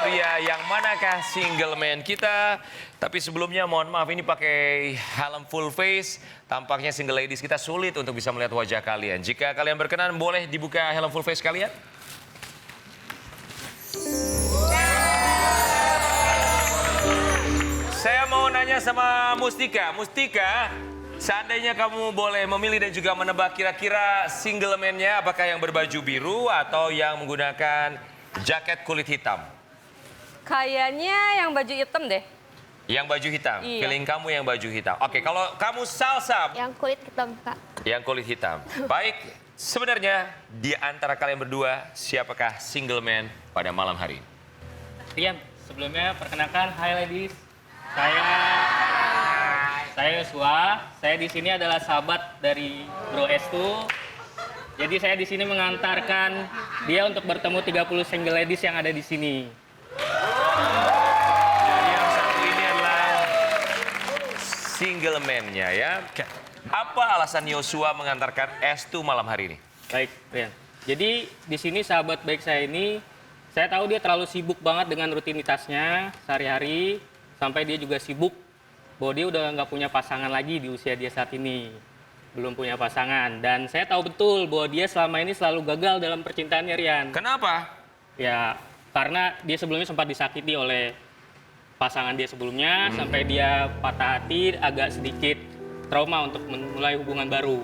pria yang manakah single man kita? Tapi sebelumnya mohon maaf ini pakai helm full face. Tampaknya single ladies kita sulit untuk bisa melihat wajah kalian. Jika kalian berkenan boleh dibuka helm full face kalian? Saya mau nanya sama Mustika. Mustika, seandainya kamu boleh memilih dan juga menebak kira-kira single man-nya apakah yang berbaju biru atau yang menggunakan jaket kulit hitam? Kayaknya yang baju hitam deh. Yang baju hitam? Iya. Feeling kamu yang baju hitam. Oke, kalau kamu Salsa, Yang kulit hitam, Kak. yang kulit hitam. Baik, sebenarnya di antara kalian berdua, siapakah single man pada malam hari ini? Rian, sebelumnya perkenalkan, hai ladies. Saya Yosua. Saya di sini adalah sahabat dari Bro Estu. Jadi saya di sini mengantarkan dia untuk bertemu 30 single ladies yang ada di sini. Yang satu ini adalah single man-nya ya. Apa alasan Yosua mengantarkan Estu malam hari ini? Baik, Rian. Jadi di sini sahabat baik saya ini, saya tahu dia terlalu sibuk banget dengan rutinitasnya sehari-hari, sampai dia juga sibuk bahwa dia udah nggak punya pasangan lagi di usia dia saat ini. Belum punya pasangan. Dan saya tahu betul bahwa dia selama ini selalu gagal dalam percintaannya, Rian. Kenapa? Ya, karena dia sebelumnya sempat disakiti oleh pasangan dia sebelumnya, sampai dia patah hati, agak sedikit trauma untuk memulai hubungan baru.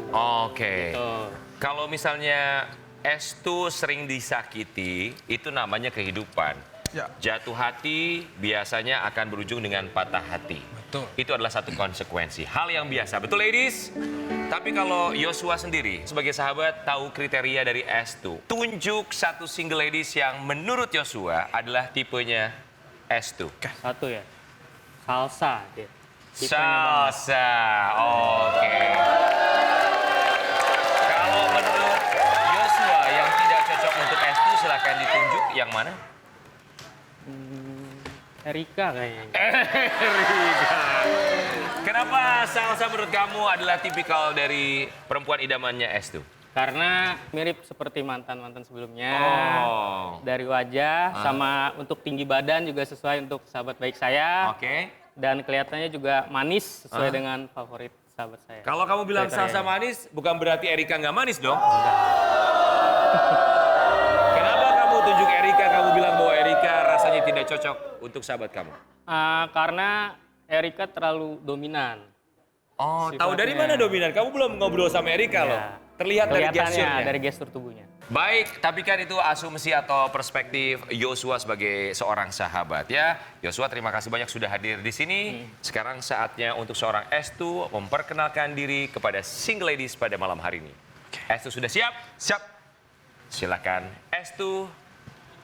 Oke. Tuh. Kalau misalnya Estu sering disakiti, itu namanya kehidupan. Ya. Jatuh hati biasanya akan berujung dengan patah hati. Betul. Itu adalah satu konsekuensi. Hal yang biasa. Betul, ladies? Tapi kalau Yosua sendiri, sebagai sahabat, tahu kriteria dari Estu. Tunjuk satu single ladies yang menurut Yosua adalah tipenya Estu. Satu ya, salsa dia. Tipenya banget. Salsa. Oke. Kalau menurut Yosua yang tidak cocok untuk Estu, silakan ditunjuk yang mana? Erika kayaknya. Erika. Kenapa Salsa menurut kamu adalah tipikal dari perempuan idamannya Estu? Karena mirip seperti mantan-mantan sebelumnya. Oh. Dari wajah, sama untuk tinggi badan juga sesuai untuk sahabat baik saya. Oke. Dan kelihatannya juga manis sesuai dengan favorit sahabat saya. Kalau kamu bilang Kriteria. Salsa manis, bukan berarti Erika nggak manis dong? Kenapa kamu tunjuk Erika, kamu bilang bahwa Erika rasanya tidak cocok untuk sahabat kamu? Karena Erika terlalu dominan. Oh, tahu Sifatnya. dari mana dominan? Kamu belum ngobrol sama Erika loh. Ya. Terlihat dari Kelihatannya gesturnya. dari gestur tubuhnya. Baik, tapi kan itu asumsi atau perspektif Yosua sebagai seorang sahabat ya. Yosua, terima kasih banyak sudah hadir di sini. Sekarang saatnya untuk seorang Estu memperkenalkan diri kepada single ladies pada malam hari ini. Estu sudah siap? Siap. Silakan Estu,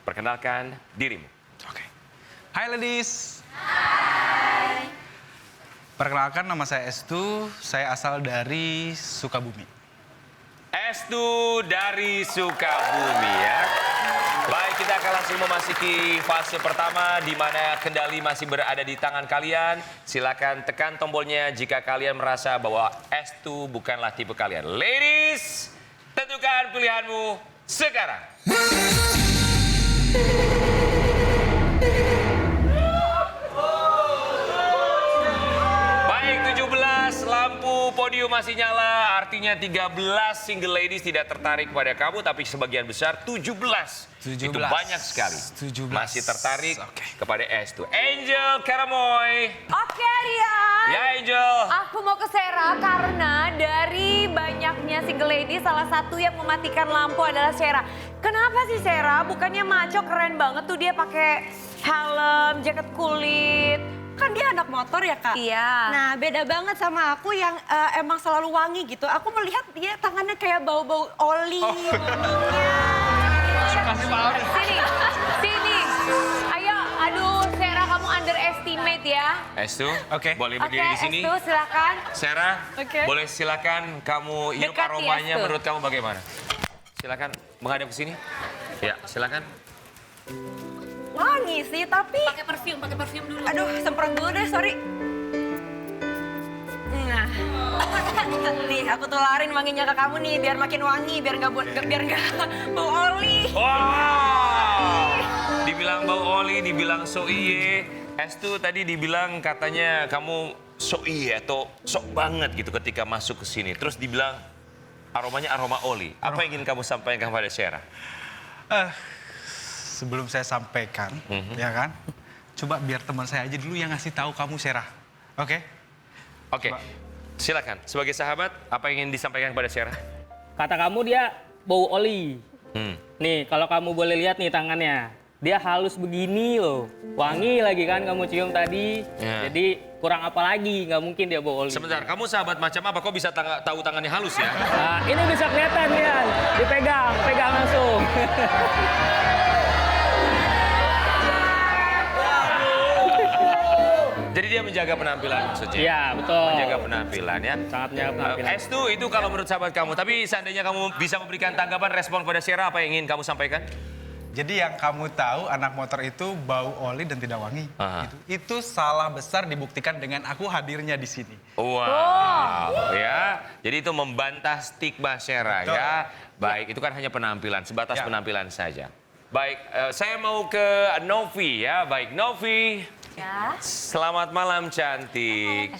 perkenalkan dirimu. Oke. Hai ladies. Perkenalkan, nama saya Estu. Saya asal dari Sukabumi. Estu dari Sukabumi ya. Baik, kita akan langsung memasuki fase pertama di mana kendali masih berada di tangan kalian. Silakan tekan tombolnya jika kalian merasa bahwa Estu bukanlah tipe kalian. Ladies, tentukan pilihanmu sekarang. Baik, 17 lampu podium masih nyala, artinya 13 single ladies tidak tertarik pada kamu, tapi sebagian besar 17. Itu 17. banyak sekali. 17. Masih tertarik Oke. kepada Estu. Angel Karamoy. Oke, Rian. Ya, Angel. Aku mau ke Sera karena dari banyaknya single lady salah satu yang mematikan lampu adalah Sera. Kenapa sih Sera? Bukannya maco, keren banget tuh dia pakai helm, jaket kulit. Kan dia anak motor ya, Kak? Iya. Nah, beda banget sama aku yang emang selalu wangi gitu. Aku melihat dia tangannya kayak bau-bau oli, wanginya. Sini, sini. Ayo, aduh Sera kamu underestimate ya. Estu, Oke. boleh Oke, berdiri di sini. Estu silakan. Sarah, Oke. boleh silakan kamu hirup Dekat ya, aromanya Estu. menurut kamu bagaimana? Silakan menghadap ke sini. Ya, silakan. Wangi sih, tapi... Pakai perfume dulu. Aduh, semprot dulu deh, sorry. Nah, nih aku tularin wanginya ke kamu nih, biar makin wangi, biar nggak bau oli. Wow. dibilang bau oli, dibilang so iye. Estu tadi dibilang katanya kamu so iye atau sok banget gitu ketika masuk ke sini. Terus dibilang aromanya aroma oli. Apa yang ingin kamu sampaikan kepada Syera? Sebelum saya sampaikan, ya kan? Coba biar teman saya aja dulu yang ngasih tahu kamu, Syera. Oke? Oke, silakan. Sebagai sahabat, apa yang ingin disampaikan kepada Syera? Kata kamu dia bau oli. Hmm. Nih, kalau kamu boleh lihat nih tangannya. Dia halus begini loh. Wangi lagi kan kamu cium tadi. Ya. Jadi kurang apa lagi? Nggak mungkin dia bau oli. Sebentar, kamu sahabat macam apa? Kok bisa tahu tangannya halus ya? Nah, ini bisa kelihatan ya. Pegang langsung. Jadi dia menjaga penampilan maksudnya? Iya, betul. Menjaga penampilan ya? Sangat menjaga penampilan. Estu itu kalau menurut sahabat kamu. Tapi seandainya kamu bisa memberikan tanggapan respon pada Syera, apa yang ingin kamu sampaikan? Jadi yang kamu tahu anak motor itu bau oli dan tidak wangi. Aha. Itu salah besar dibuktikan dengan aku hadirnya di sini. Wow, ya. Jadi itu membantah stigma Syera Betul. ya. Baik, itu kan hanya penampilan, sebatas Ya. penampilan saja. Baik, saya mau ke Novi ya. Baik, Novi. Ya. Selamat malam cantik.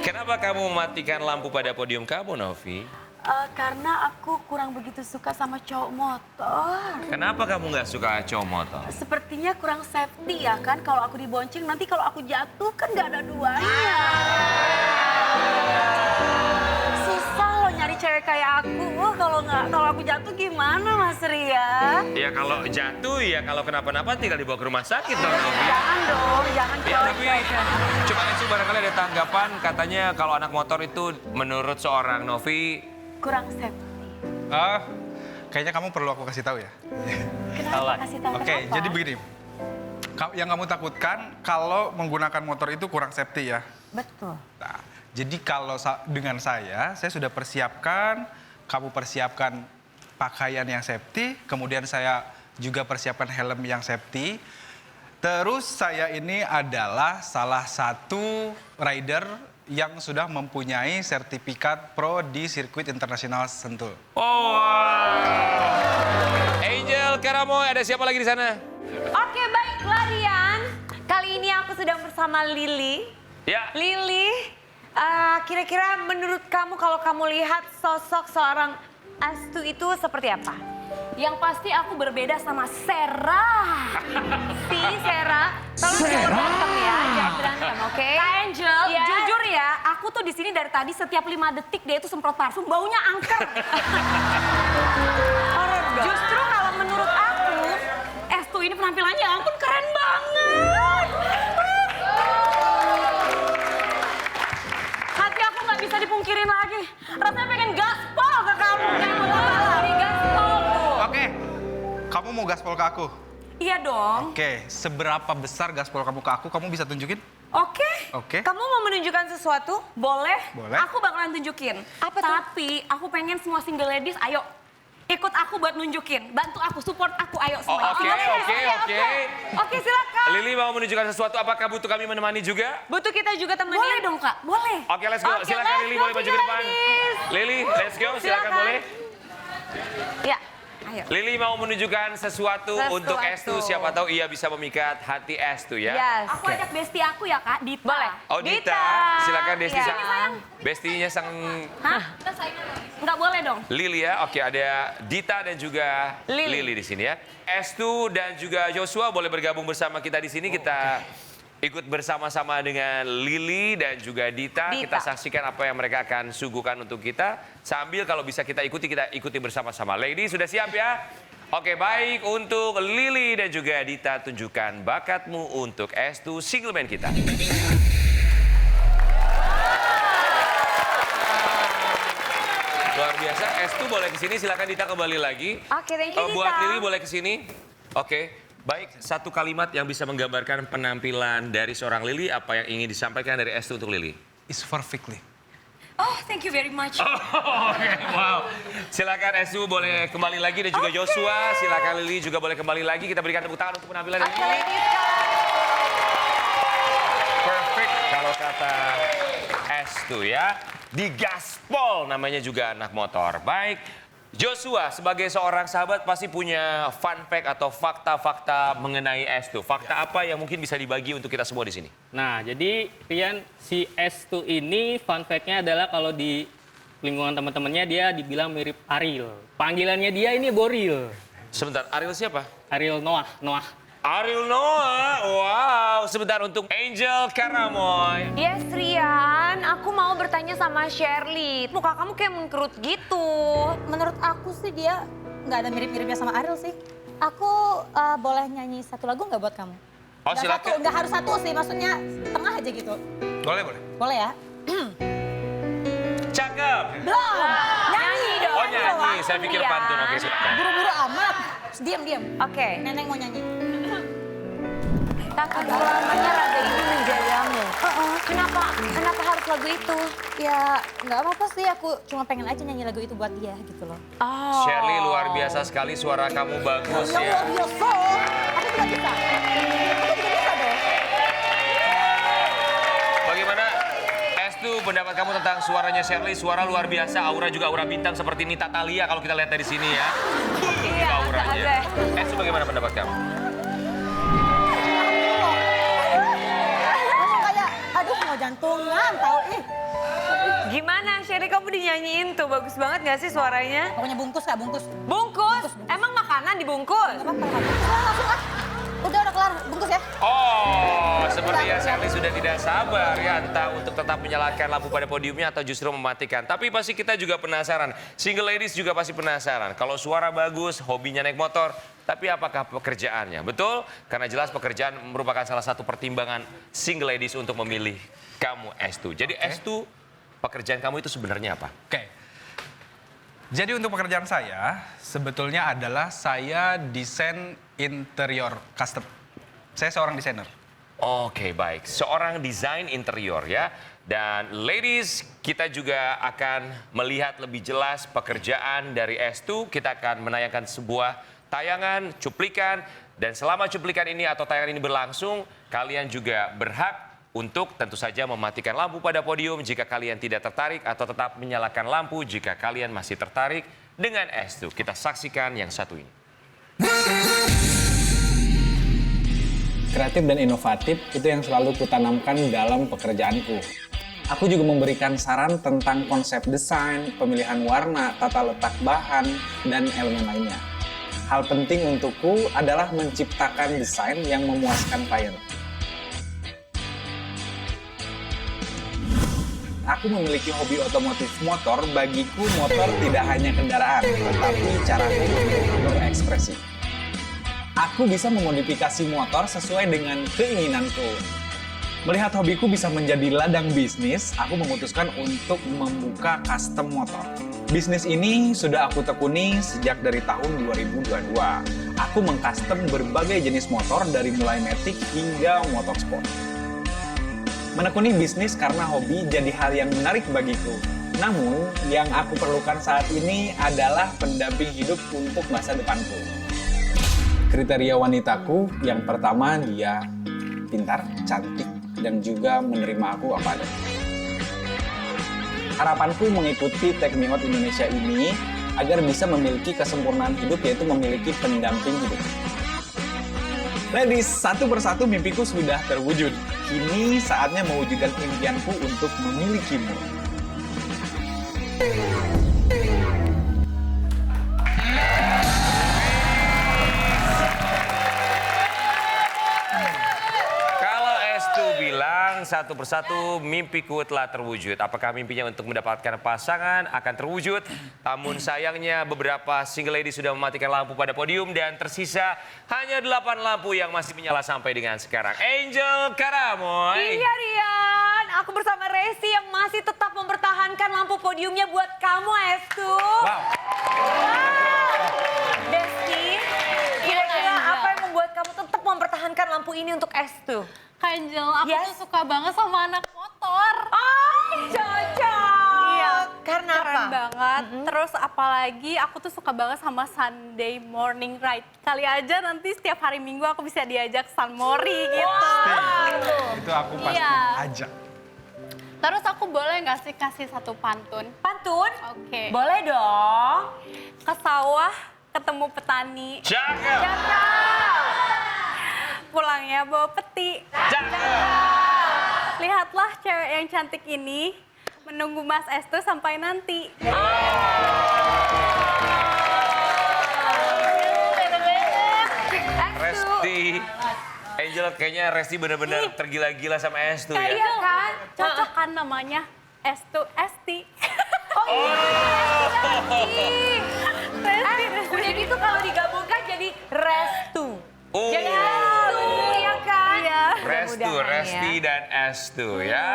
Kenapa kamu mematikan lampu pada podium kamu, Novi? Karena aku kurang begitu suka sama cowok motor. Kenapa kamu nggak suka cowok motor? Sepertinya kurang safety ya kan, kalau aku dibonceng nanti kalau aku jatuh kan nggak ada duanya. Susah loh nyari cewek kayak aku. Kalau aku jatuh gimana Mas Ria? Ya kalau jatuh ya kalau kenapa-napa tinggal dibawa ke rumah sakit dong, Novi. Jangan dong, jangan Ya, tapi cuma itu barangkali ada tanggapan katanya kalau anak motor itu menurut seorang Novi. kurang safety. Kayaknya kamu perlu aku kasih tahu ya. Kenapa? Kasih tahu Oke, kenapa? jadi begini. Yang kamu takutkan kalau menggunakan motor itu kurang safety ya. Betul. Nah, jadi kalau dengan saya sudah persiapkan, kamu persiapkan pakaian yang safety, kemudian saya juga persiapkan helm yang safety. Terus saya ini adalah salah satu rider yang sudah mempunyai sertifikat pro di sirkuit internasional Sentul. Oh, wow. Angel, Karamo, ada siapa lagi di sana? Oke, baiklah Rian. Kali ini aku sedang bersama Lili. Ya. Lili, kira-kira menurut kamu kalau kamu lihat sosok seorang Estu itu seperti apa? Yang pasti aku berbeda sama Sera. Si Sera, tolong cowok berantem ya, jangan berantem, oke? Kak Angel, Iya. jujur ya, aku tuh di sini dari tadi setiap 5 detik dia itu semprot parfum, baunya angker. Justru kalau menurut aku, Estu ini penampilannya ya ampun keren banget. Hati aku nggak bisa dipungkirin lagi. Rasanya pengen gaspol ke kamu. Kayak mau lari gaspol tuh. Oke, kamu mau gaspol ke aku? Iya dong. Oke, seberapa besar gaspol kamu ke aku, kamu bisa tunjukin? Oke. Oke. Kamu mau menunjukkan sesuatu? Boleh? Boleh. Aku bakalan tunjukin. Apa tuh? Tapi aku pengen semua single ladies, ayo. Ikut aku buat nunjukin. Bantu aku, support aku, ayo Oh, semua. oke. Oke, silakan. Lili mau menunjukkan sesuatu, apakah butuh kami menemani juga? Butuh kita juga temenin. Boleh dong kak, boleh. Oke, let's go. Oke, Silakan let's Lili, go, boleh maju ke single depan. ladies. Lili, let's go. Silakan Silakan. boleh. Ya, ayo. Lili mau menunjukkan sesuatu untuk Estu, Sesuatu. siapa tahu ia bisa memikat hati Estu ya. Yes. Aku ajak bestie aku ya kak, Dita. Boleh. Oh Dita, Dita. silakan Desti Iya. sang bestinya sang Hah? Nggak boleh dong. Lili ya. Oke, ada Dita dan juga Lili. Lili di sini ya. Estu dan juga Joshua boleh bergabung bersama kita di sini. Kita ikut bersama-sama dengan Lili dan juga Dita. Dita. Kita saksikan apa yang mereka akan suguhkan untuk kita. Sambil kalau bisa kita ikuti bersama-sama. Lady sudah siap ya? Oke, baik untuk Lili dan juga Dita, tunjukkan bakatmu untuk Estu Singleman kita. Luar biasa, Estu boleh ke sini, silakan Dita kembali lagi. Oke, thank you, Dita. Buat Lili boleh ke sini. Oke, baik, satu kalimat yang bisa menggambarkan penampilan dari seorang Lili, apa yang ingin disampaikan dari Estu untuk Lili? It's perfectly. Oh, thank you very much. Oke, wow. Silakan Estu boleh kembali lagi dan juga Joshua, silakan Lili juga boleh kembali lagi. Kita berikan tepuk tangan untuk penampilan Oke, ini. ladies. Perfect kalau kata Estu ya. Digaspol namanya juga anak motor. Baik, Joshua sebagai seorang sahabat pasti punya fun fact atau fakta-fakta mengenai S2. Fakta apa yang mungkin bisa dibagi untuk kita semua di sini? Nah, jadi Rian, si S2 ini fun fact-nya adalah kalau di lingkungan teman-temannya dia dibilang mirip Ariel. Panggilannya dia ini Boril. Sebentar, Ariel siapa? Ariel Noah. Ariel Noah, wow. Sebentar untuk Angel Karamoy. Yes, Rian. Aku mau bertanya sama Shirley. Muka kamu kayak mengkerut gitu. Menurut aku sih dia nggak ada mirip-miripnya sama Ariel sih. Aku boleh nyanyi satu lagu nggak buat kamu? Oh, silakan. Nggak harus satu sih, maksudnya tengah aja gitu. Boleh. Boleh ya? Cakep. Belum. Nyanyi dong. Oh, nyanyi. Saya pikir pantun. Oke, suka. Buru-buru amat. Diam. Oke. Neneng mau nyanyi. Takkan selamanya lagu itu menjagamu. Kenapa harus lagu itu? Ya nggak apa-apa sih, aku cuma pengen aja nyanyi lagu itu buat dia gitu loh. Oh. Shirley luar biasa sekali, suara kamu bagus Ya ya. luar biasa. Aku juga bisa. Aku juga bisa dong. Bagaimana S2 pendapat kamu tentang suaranya Shirley? Suara luar biasa, aura juga aura bintang seperti Nita Thalia kalau kita lihat dari sini ya. Iya, Auranya. S2 bagaimana pendapat kamu? Langsung kayak, aduh mau jantungan tau ih. Gimana Shirley, kamu dinyanyiin tuh? Bagus banget gak sih suaranya? Pokoknya bungkus kak, bungkus. Bungkus? Emang makanan dibungkus? Gak apa-apa. Langsung ah. Udah kelar, bungkus ya. Oh, sepertinya Shirley sudah tidak sabar ya, entah untuk tetap menyalakan lampu pada podiumnya atau justru mematikan. Tapi pasti kita juga penasaran, single ladies juga pasti penasaran. Kalau suara bagus, hobinya naik motor, tapi apakah pekerjaannya? Betul, karena jelas pekerjaan merupakan salah satu pertimbangan single ladies untuk memilih kamu S2. Jadi S2, pekerjaan kamu itu sebenarnya apa? Oke. Jadi untuk pekerjaan saya, sebetulnya adalah saya desain interior custom. Saya seorang desainer. Oke, baik. Seorang desain interior ya. Dan ladies, kita juga akan melihat lebih jelas pekerjaan dari S2. Kita akan menayangkan sebuah tayangan, cuplikan. Dan selama cuplikan ini atau tayangan ini berlangsung, kalian juga berhak untuk tentu saja mematikan lampu pada podium jika kalian tidak tertarik atau tetap menyalakan lampu jika kalian masih tertarik dengan S2. Kita saksikan yang satu ini. Kreatif dan inovatif itu yang selalu kutanamkan dalam pekerjaanku. Aku juga memberikan saran tentang konsep desain, pemilihan warna, tata letak bahan, dan elemen lainnya. Hal penting untukku adalah menciptakan desain yang memuaskan klien. Aku memiliki hobi otomotif motor, bagiku motor tidak hanya kendaraan, tetapi caraku untuk berekspresi. Aku bisa memodifikasi motor sesuai dengan keinginanku. Melihat hobiku bisa menjadi ladang bisnis, aku memutuskan untuk membuka custom motor. Bisnis ini sudah aku tekuni sejak dari tahun 2022. Aku mengcustom berbagai jenis motor dari mulai matic hingga motorsport. Menekuni bisnis karena hobi jadi hal yang menarik bagiku. Namun, yang aku perlukan saat ini adalah pendamping hidup untuk masa depanku. Kriteria wanitaku, yang pertama dia pintar, cantik, dan juga menerima aku apa adanya. Harapanku mengikuti Take Me Out Indonesia ini agar bisa memiliki kesempurnaan hidup, yaitu memiliki pendamping hidup. Ladies, satu persatu mimpiku sudah terwujud. Kini saatnya mewujudkan impianku untuk memilikimu. Kalau S2 bilang satu persatu mimpiku telah terwujud. Apakah mimpinya untuk mendapatkan pasangan akan terwujud? Namun sayangnya beberapa single lady sudah mematikan lampu pada podium dan tersisa hanya 8 lampu yang masih menyala sampai dengan sekarang. Angel Karamoy. Iya Rian, aku bersama Resi yang masih tetap mempertahankan lampu podiumnya buat kamu S2. Wow. Desti, kira-kira apa yang membuat kamu tetap mempertahankan lampu ini untuk S2? Kanjel, aku Yes. tuh suka banget sama anak motor. Oh, cocok. Iya, Karena keren apa? banget. Terus apalagi aku tuh suka banget sama Sunday morning ride. Kali aja nanti setiap hari Minggu aku bisa diajak San Mori gitu. Itu aku pasti Iya. ajak. Terus aku boleh nggak sih kasih satu pantun? Pantun? Oke. Boleh dong. Ke sawah ketemu petani, Cakep. pulangnya bawa peti. Cakep. Lihatlah cewek yang cantik ini menunggu Mas Estu sampai nanti. Resti. Angel, kayaknya Resti benar-benar tergila-gila sama Estu ya. Iya kan? Cocok kan namanya Estu Esti. Udah gitu kalau digabungkan jadi Restu. Oh. Jadi Restu, ya kan? Iya. Restu, Mudah-mudahan Resti ya. dan Estu ya.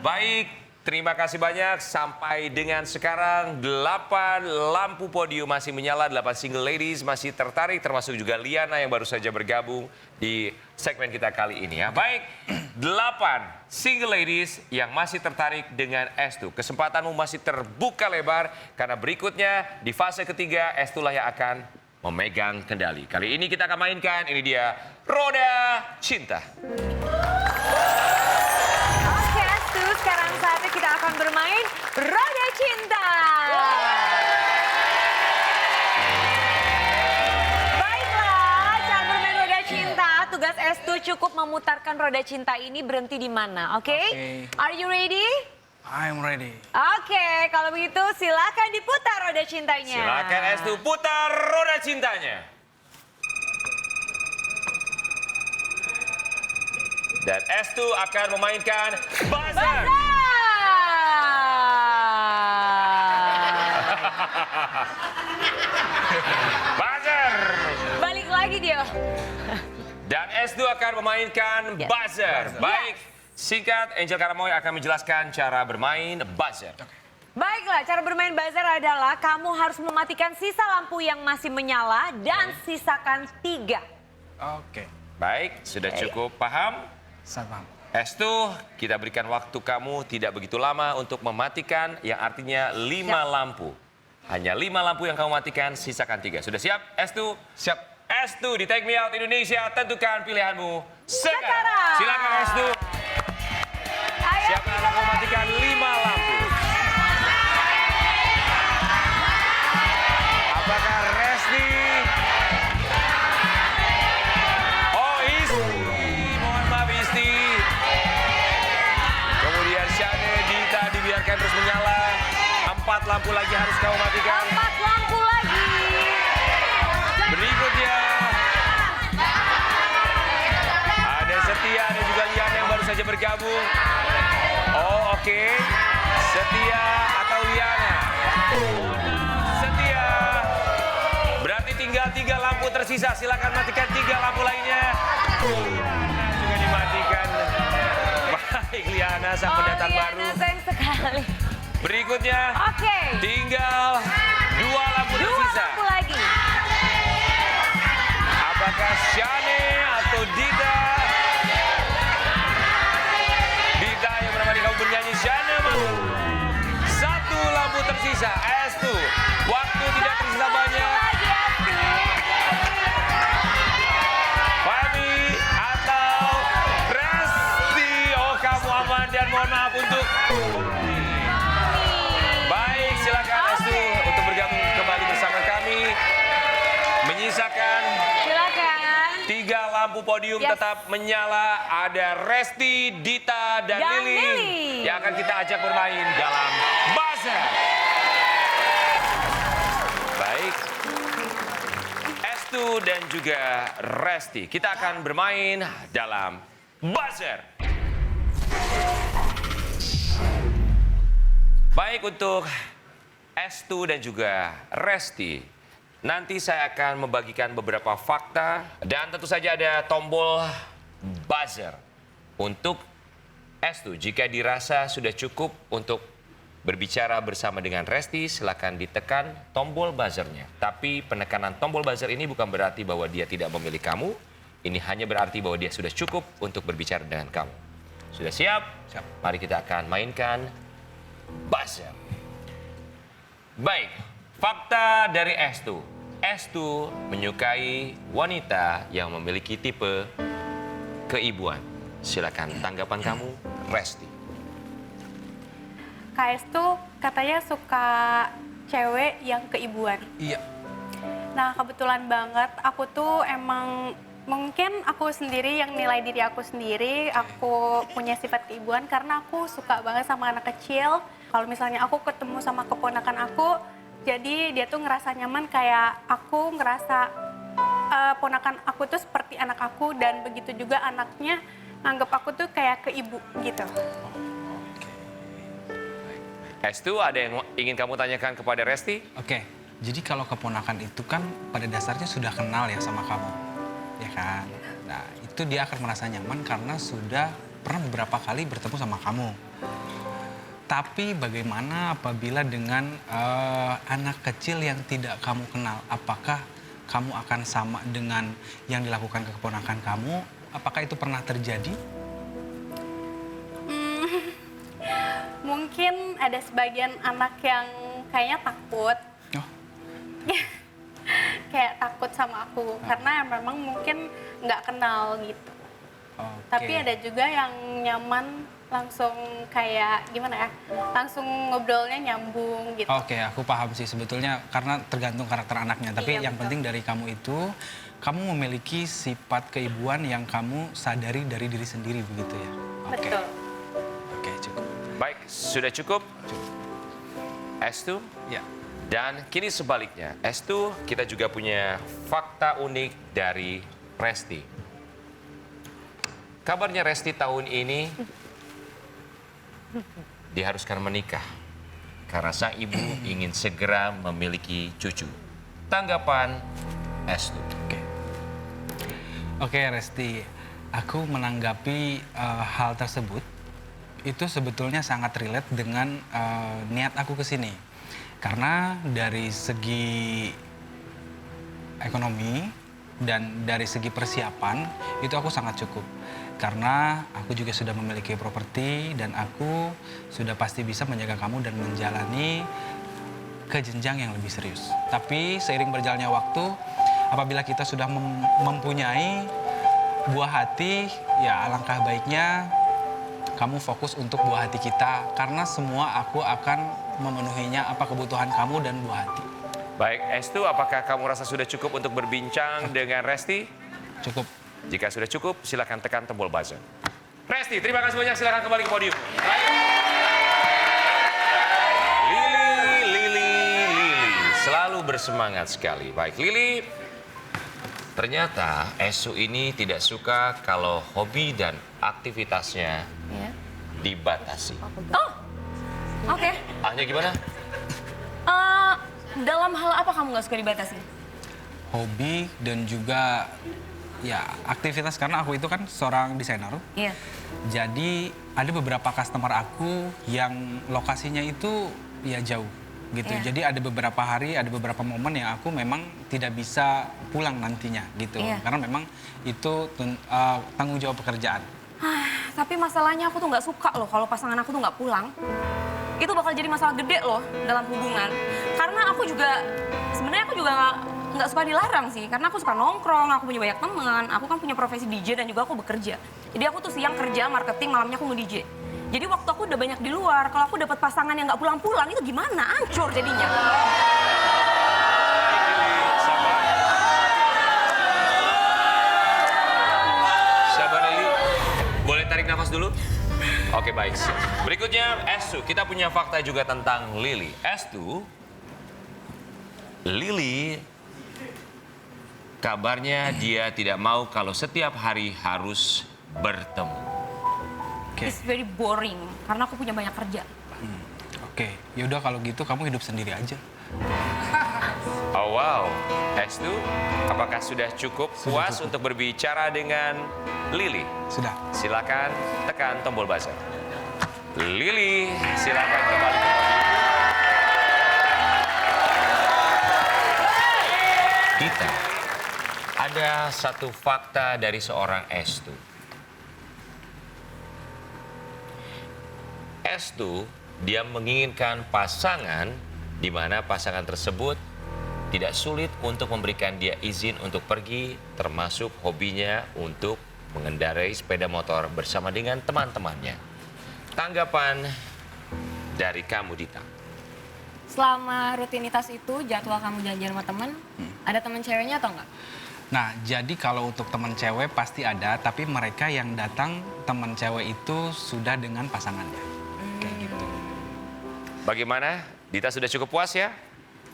Baik, terima kasih banyak. Sampai dengan sekarang 8 lampu podium masih menyala, 8 single ladies masih tertarik, termasuk juga Liana yang baru saja bergabung di segmen kita kali ini ya. Baik, 8 single ladies yang masih tertarik dengan Estu. Kesempatanmu masih terbuka lebar karena berikutnya di fase ketiga Estu lah yang akan memegang kendali. Kali ini kita akan mainkan, ini dia Roda Cinta. Oke, Estu, sekarang saatnya kita akan bermain Roda Cinta. Baiklah, saat bermain Roda Cinta, tugas Estu cukup memutarkan roda cinta ini berhenti di mana, oke? Oke. Are you ready? I'm ready. Oke, kalau begitu silakan diputar roda cintanya. Silakan Estu putar roda cintanya. Dan Estu akan memainkan buzzer. Buzzer. Balik lagi dia. Dan Estu akan memainkan buzzer. Baik, singkat Angel Karamoy akan menjelaskan cara bermain buzzer. Baiklah, cara bermain buzzer adalah kamu harus mematikan sisa lampu yang masih menyala dan sisakan 3. Oke. Baik, sudah cukup paham? Saya paham. Estu, kita berikan waktu kamu tidak begitu lama untuk mematikan yang artinya 5 lampu. Hanya 5 lampu yang kamu matikan, sisakan 3. Sudah siap, Estu? Siap. Estu di Take Me Out Indonesia, tentukan pilihanmu sekarang. Sekarang. Silakan Estu. Ayo, Siapa yang akan mematikan 5 lampu? Apakah Resti? Oh, Isti. Mohon maaf, Isti. Kemudian Shane, Dita dibiarkan terus menyala. 4 lampu lagi harus kamu matikan. 4 lampu lagi. Berikutnya ada Setia dan juga Liana yang baru saja bergabung. Oh, oke. Setia atau Liana? Setia. Berarti tinggal 3 lampu tersisa. Silakan matikan 3 lampu lainnya. Liana juga dimatikan. Baik, Liana sang pendatang baru. Liana, sayang sekali. Berikutnya Oke. tinggal 2 lampu 2 tersisa. lampu lagi. Apakah Shane atau Dita? Dita yang menemani kamu bernyanyi. Shane mau. 1 lampu tersisa. Estu, waktu tidak tersisa banyak. Lagi, Estu. Fami atau Resti? Oh, kamu aman dan mohon maaf untuk... Baik, silakan Estu untuk bergabung kembali bersama kami. Menyisakan Silakan. 3 lampu podium Yes. tetap menyala. Ada Resti, Dita, dan Dan Lili Lili. yang akan kita ajak bermain dalam buzzer. Baik. Estu dan juga Resti, kita akan bermain dalam buzzer. Baik, untuk Estu dan juga Resti, nanti saya akan membagikan beberapa fakta dan tentu saja ada tombol buzzer. Untuk Estu, jika dirasa sudah cukup untuk berbicara bersama dengan Resti, silakan ditekan tombol buzzernya. Tapi penekanan tombol buzzer ini bukan berarti bahwa dia tidak memilih kamu. Ini hanya berarti bahwa dia sudah cukup untuk berbicara dengan kamu. Sudah siap? Siap. Mari kita akan mainkan buzzer. Baik, fakta dari Estu. Estu menyukai wanita yang memiliki tipe keibuan. Silakan tanggapan kamu, Resti. KS tuh katanya suka cewek yang keibuan. Iya. Nah, kebetulan banget aku tuh emang mungkin aku sendiri yang nilai diri aku sendiri, aku punya sifat keibuan karena aku suka banget sama anak kecil. Kalau misalnya aku ketemu sama keponakan aku, jadi dia tuh ngerasa nyaman kayak aku ngerasa ponakan aku tuh seperti anak aku dan begitu juga anaknya nganggep aku tuh kayak ke ibu gitu. Estu, ada yang ingin kamu tanyakan kepada Resti? Oke, jadi kalau keponakan itu kan pada dasarnya sudah kenal ya sama kamu, ya kan? Nah, itu dia akan merasa nyaman karena sudah pernah beberapa kali bertemu sama kamu. Tapi bagaimana apabila dengan anak kecil yang tidak kamu kenal? Apakah kamu akan sama dengan yang dilakukan ke keponakan kamu? Apakah itu pernah terjadi? Mungkin ada sebagian anak yang kayaknya takut. Oh, Kayak takut sama aku karena memang mungkin nggak kenal gitu. oke. Tapi ada juga yang nyaman langsung kayak gimana ya? Langsung ngobrolnya nyambung gitu. Oke, aku paham sih sebetulnya karena tergantung karakter anaknya. Tapi Iya, yang betul. penting dari kamu itu, kamu memiliki sifat keibuan yang kamu sadari dari diri sendiri begitu ya? Oke. Betul. Oke, cukup. Baik, sudah cukup? Estu? Ya. Dan kini sebaliknya, Estu, kita juga punya fakta unik dari Resti. Kabarnya Resti tahun ini diharuskan menikah karena sang ibu ingin segera memiliki cucu. Tanggapan Estu. Oke, Resti. Aku menanggapi hal tersebut itu sebetulnya sangat relate dengan niat aku ke sini. Karena dari segi ekonomi dan dari segi persiapan itu aku sangat cukup. Karena aku juga sudah memiliki properti dan aku sudah pasti bisa menjaga kamu dan menjalani ke jenjang yang lebih serius. Tapi seiring berjalannya waktu, apabila kita sudah mempunyai buah hati, ya alangkah baiknya kamu fokus untuk buah hati kita. Karena semua aku akan memenuhinya apa kebutuhan kamu dan buah hati. Baik, Estu, apakah kamu rasa sudah cukup untuk berbincang dengan Resti? Cukup. Jika sudah cukup, silakan tekan tombol buzzer. Resti, terima kasih banyak. Silakan kembali ke podium. Lili. Selalu bersemangat sekali. Baik, Lili. Ternyata Estu ini tidak suka kalau hobi dan aktivitasnya Iya. dibatasi. Oh, oke. Hanya gimana? Dalam hal apa kamu nggak suka dibatasi? Hobi dan juga ya aktivitas karena aku itu kan seorang desainer. Iya. Jadi ada beberapa customer aku yang lokasinya itu ya jauh gitu. Iya. Jadi ada beberapa hari, ada beberapa momen yang aku memang tidak bisa pulang nantinya gitu. Iya. Karena memang itu tanggung jawab pekerjaan. Tapi masalahnya aku tuh nggak suka loh kalau pasangan aku tuh nggak pulang. Itu bakal jadi masalah gede loh dalam hubungan. Karena aku juga, sebenarnya aku juga nggak suka dilarang sih. Karena aku suka nongkrong, aku punya banyak teman. Aku kan punya profesi DJ dan juga aku bekerja. Jadi aku tuh siang kerja, marketing, malamnya aku nge-DJ. Jadi waktu aku udah banyak di luar, kalau aku dapat pasangan yang nggak pulang-pulang, itu gimana? Hancur jadinya. Sabar, Lili. Boleh tarik nafas dulu? Oke, baik. Berikutnya, Estu. Kita punya fakta juga tentang Lili. Estu, Lili, kabarnya dia tidak mau kalau setiap hari harus bertemu. Oke. It's very boring, karena aku punya banyak kerja. Oke, yaudah kalau gitu kamu hidup sendiri aja. Oh wow, Estu, apakah sudah cukup puas untuk berbicara dengan Lili? Sudah. Silakan tekan tombol buzzer. Lili, silakan kembali ke podium. Kita ada satu fakta dari seorang Estu. Estu, dia menginginkan pasangan di mana pasangan tersebut tidak sulit untuk memberikan dia izin untuk pergi, termasuk hobinya untuk mengendarai sepeda motor bersama dengan teman-temannya. Tanggapan dari kamu, Dita. Selama rutinitas itu, jadwal kamu janjian sama temen, ada temen ceweknya atau enggak? Nah, jadi kalau untuk teman cewek pasti ada, tapi mereka yang datang teman cewek itu sudah dengan pasangannya. Kayak gitu. Bagaimana? Dita sudah cukup puas ya?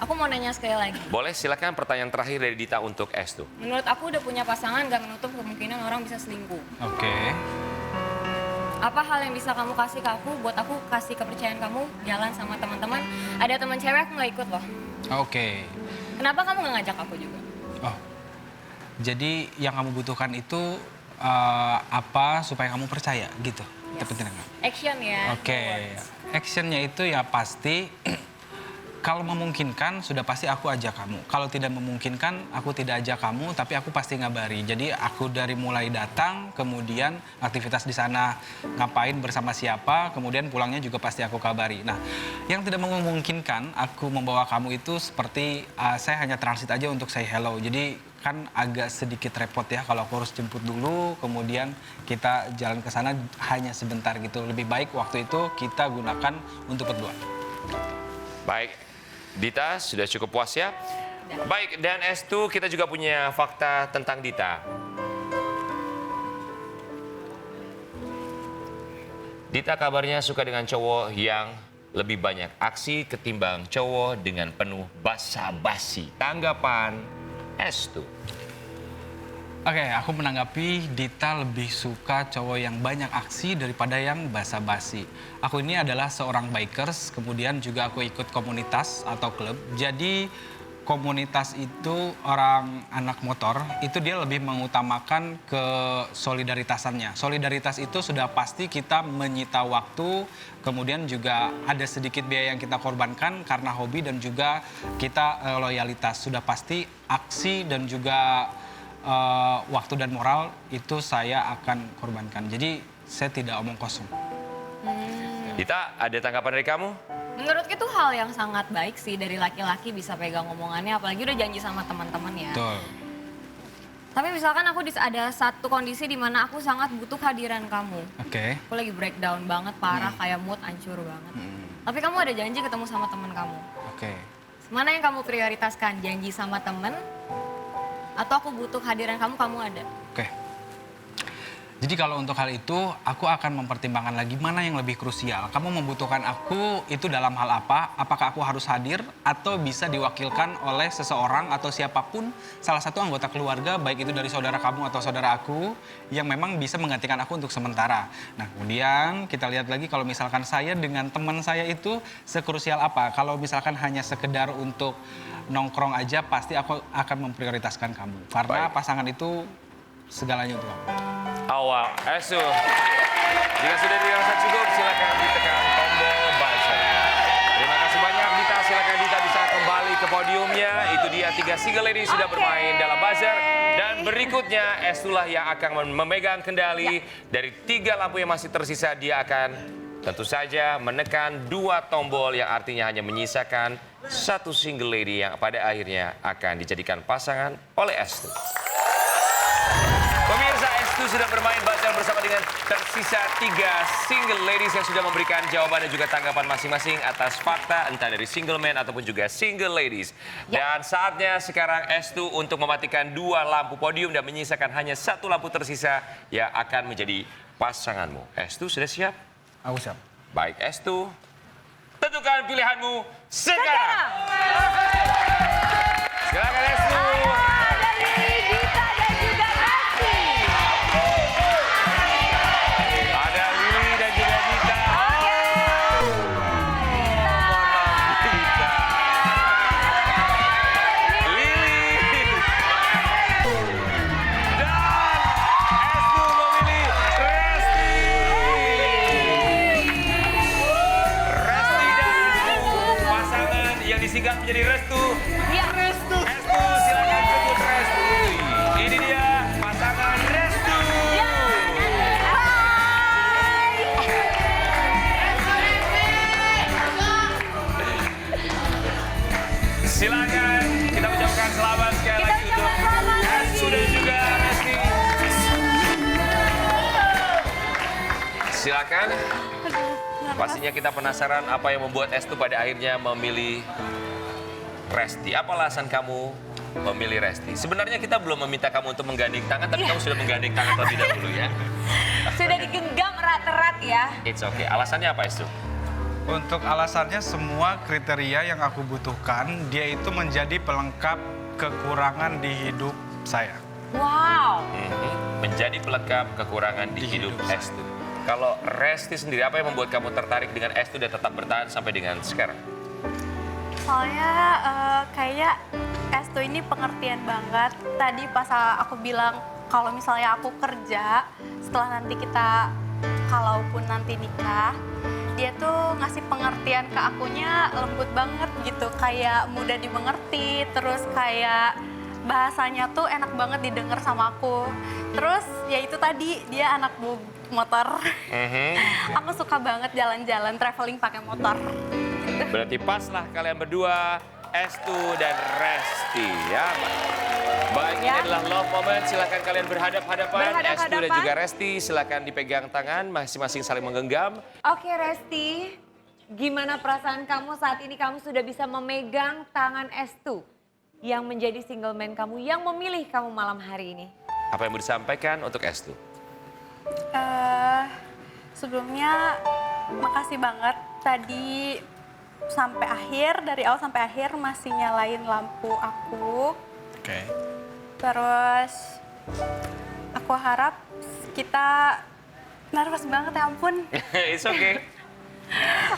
Aku mau nanya sekali lagi. Boleh, silakan pertanyaan terakhir dari Dita untuk Estu. Menurut aku udah punya pasangan gak menutup kemungkinan orang bisa selingkuh. Oke. Apa hal yang bisa kamu kasih ke aku buat aku kasih kepercayaan kamu jalan sama teman-teman? Ada teman cewek aku nggak ikut loh. Oke. Kenapa kamu nggak ngajak aku juga? Oh. Jadi yang kamu butuhkan itu apa supaya kamu percaya gitu. Itu penting nggak? Action ya. Oke. Actionnya itu ya pasti kalau memungkinkan sudah pasti aku ajak kamu. Kalau tidak memungkinkan aku tidak ajak kamu, tapi aku pasti ngabari. Jadi aku dari mulai datang, kemudian aktivitas di sana ngapain bersama siapa, kemudian pulangnya juga pasti aku kabari. Nah, yang tidak memungkinkan aku membawa kamu itu seperti saya hanya transit aja untuk say hello. Jadi kan agak sedikit repot ya kalau aku harus jemput dulu, kemudian kita jalan ke sana hanya sebentar gitu. Lebih baik waktu itu kita gunakan untuk berdua. Baik, Dita sudah cukup puas ya? Baik, dan Estu kita juga punya fakta tentang Dita. Dita kabarnya suka dengan cowok yang lebih banyak aksi ketimbang cowok dengan penuh basa-basi. Tanggapan Estu. Oke, aku menanggapi Dita lebih suka cowok yang banyak aksi daripada yang basa-basi. Aku ini adalah seorang bikers, kemudian juga aku ikut komunitas atau klub. Jadi komunitas itu orang anak motor, itu dia lebih mengutamakan ke solidaritasannya. Solidaritas itu sudah pasti kita menyita waktu, kemudian juga ada sedikit biaya yang kita korbankan karena hobi dan juga kita loyalitas. Sudah pasti aksi dan juga waktu dan moral itu saya akan korbankan. Jadi saya tidak omong kosong. Dita, ada tanggapan dari kamu? Menurutku itu hal yang sangat baik sih dari laki-laki bisa pegang omongannya, apalagi udah janji sama teman-teman ya. Betul. Tapi misalkan aku ada satu kondisi di mana aku sangat butuh kehadiran kamu. Oke. Aku lagi breakdown banget, parah, kayak mood hancur banget. Tapi kamu ada janji ketemu sama teman kamu. Oke. Mana yang kamu prioritaskan? Janji sama temen? Atau aku butuh kehadiran kamu, kamu ada? Oke. Jadi kalau untuk hal itu, aku akan mempertimbangkan lagi mana yang lebih krusial. Kamu membutuhkan aku itu dalam hal apa? Apakah aku harus hadir atau bisa diwakilkan oleh seseorang atau siapapun, salah satu anggota keluarga, baik itu dari saudara kamu atau saudara aku, yang memang bisa menggantikan aku untuk sementara. Nah, kemudian kita lihat lagi kalau misalkan saya dengan teman saya itu sekrusial apa. Kalau misalkan hanya sekedar untuk nongkrong aja, pasti aku akan memprioritaskan kamu. Karena pasangan itu segalanya untuk aku. Awal, Estu. Jika sudah dirasa cukup, silakan ditekan tombol buzzer. Terima kasih banyak Dita, silakan Dita bisa kembali ke podiumnya. Itu dia 3 single lady sudah bermain dalam buzzer. Dan berikutnya Estulah yang akan memegang kendali. Dari 3 lampu yang masih tersisa, dia akan tentu saja menekan 2 tombol yang artinya hanya menyisakan 1 single lady yang pada akhirnya akan dijadikan pasangan oleh Estu. Pemirsa, Estu sudah bermain buzzer bersama dengan tersisa 3 single ladies yang sudah memberikan jawaban dan juga tanggapan masing-masing atas fakta entah dari single man ataupun juga single ladies. Dan saatnya sekarang Estu untuk mematikan 2 lampu podium dan menyisakan hanya 1 lampu tersisa yang akan menjadi pasanganmu. Estu sudah siap? Aku siap. Baik, Estu. Tentukan pilihanmu sekarang. Silakan Estu. Ada Lili dan juga Dita. Dita. Lili. Dan Estu memilih Resti. Resti dan Estu, pasangan yang disingkat menjadi Restu. Ya, Restu. Estu, silakan sebut Restu. Ini dia pasangan Restu. Silakan kita ucapkan selamat sekali lagi untuk Estu dan juga Resti. Silakan. Nervous. Pastinya kita penasaran apa yang membuat Estu pada akhirnya memilih Resti. Apa alasan kamu memilih Resti? Sebenarnya kita belum meminta kamu untuk menggandeng tangan, tapi kamu sudah menggandeng tangan terlebih dahulu ya. Sudah digenggam erat-erat ya. It's okay. Alasannya apa, Estu? Untuk alasannya semua kriteria yang aku butuhkan, dia itu menjadi pelengkap kekurangan di hidup saya. Wow. Menjadi pelengkap kekurangan di hidup Estu. Kalau Resti sendiri, apa yang membuat kamu tertarik dengan Estu dan tetap bertahan sampai dengan sekarang? Soalnya kayak Estu ini pengertian banget. Tadi pas aku bilang kalau misalnya aku kerja, setelah nanti kita, kalaupun nanti nikah, dia tuh ngasih pengertian ke akunya lembut banget gitu. Kayak mudah dimengerti, terus kayak bahasanya tuh enak banget didengar sama aku. Terus ya itu tadi, dia anak motor. Aku suka banget jalan-jalan, traveling pakai motor. Berarti pas lah kalian berdua, Estu dan Resti ya. Baik, ini adalah love moment. Silakan kalian berhadap-hadapan. Estu dan juga Resti, silakan dipegang tangan, masing-masing saling menggenggam. Oke Resti, gimana perasaan kamu saat ini kamu sudah bisa memegang tangan Estu yang menjadi single man kamu, yang memilih kamu malam hari ini? Apa yang mau disampaikan untuk Estu? Sebelumnya makasih banget tadi sampai akhir, dari awal sampai akhir masih nyalain lampu aku. Oke. Terus aku harap kita, nervous banget ya ampun. It's okay.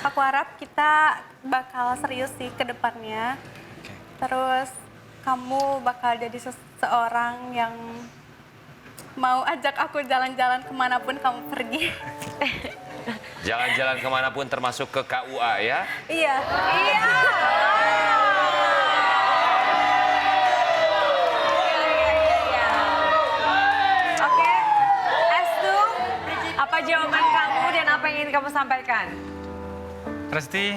Aku harap kita bakal serius sih ke depannya. Terus kamu bakal jadi seseorang yang mau ajak aku jalan-jalan kemanapun kamu pergi. Jalan-jalan kemanapun termasuk ke KUA ya. Iya. Iya. Oke, Estu, apa jawaban kamu dan apa yang ingin kamu sampaikan? Resti,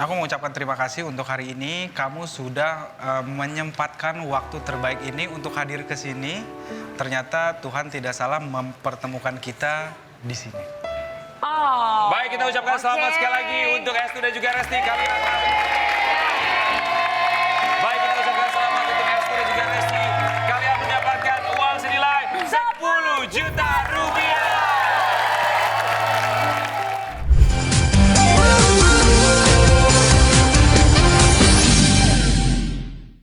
aku mengucapkan terima kasih untuk hari ini. Kamu sudah menyempatkan waktu terbaik ini untuk hadir ke sini. Ternyata Tuhan tidak salah mempertemukan kita di sini. Oh. Baik, kita ucapkan selamat sekali lagi untuk Estu dan juga Resti. Kalian. Baik, kita ucapkan selamat untuk Estu dan juga Resti. Kalian mendapatkan uang senilai 10 juta rupiah.